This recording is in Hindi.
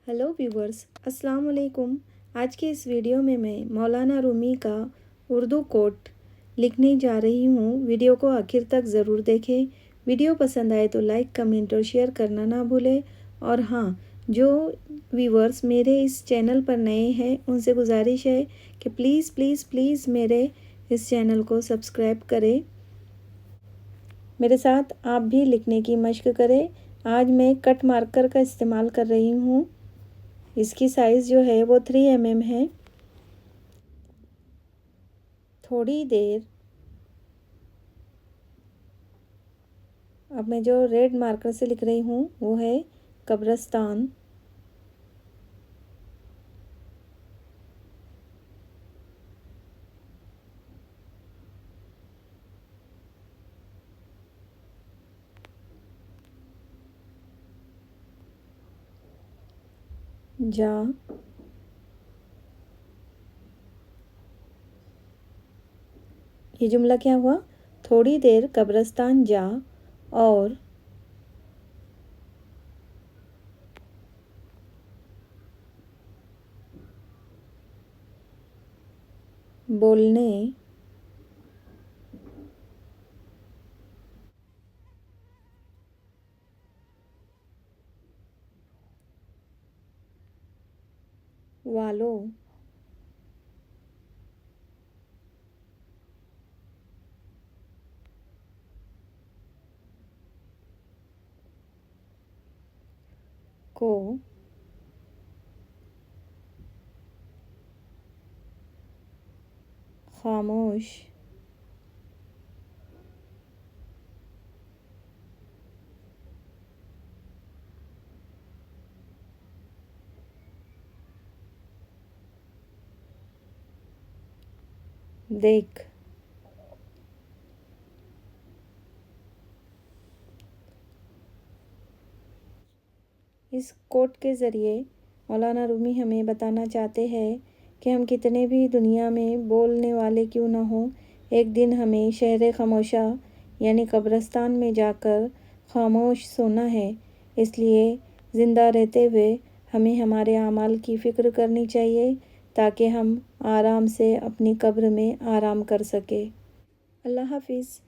हेलो व्यूवर्स, अस्सलाम वालेकुम। आज के इस वीडियो में मैं मौलाना रूमी का उर्दू कोट लिखने जा रही हूँ। वीडियो को आखिर तक ज़रूर देखें। वीडियो पसंद आए तो लाइक, कमेंट और शेयर करना ना भूलें। और हाँ, जो व्यूवर्स मेरे इस चैनल पर नए हैं उनसे गुजारिश है कि प्लीज़ प्लीज़ प्लीज़ मेरे इस चैनल को सब्सक्राइब करें। मेरे साथ आप भी लिखने की मशक करें। आज मैं कट मार्कर का इस्तेमाल कर रही हूँ। इसकी साइज़ जो है वो 3 mm है। थोड़ी देर अब मैं जो रेड मार्कर से लिख रही हूँ वो है कब्रिस्तान। जा, ये जुमला क्या हुआ? थोड़ी देर कब्रिस्तान जा और बोलने वालों को खामोश देख। इस कोट के ज़रिए मौलाना रूमी हमें बताना चाहते हैं कि हम कितने भी दुनिया में बोलने वाले क्यों ना हों, एक दिन हमें शहर खामोशा यानी कब्रिस्तान में जाकर खामोश सोना है। इसलिए ज़िंदा रहते हुए हमें हमारे आमाल की फ़िक्र करनी चाहिए ताकि हम आराम से अपनी कब्र में आराम कर सकें। अल्लाह हाफ़िज़।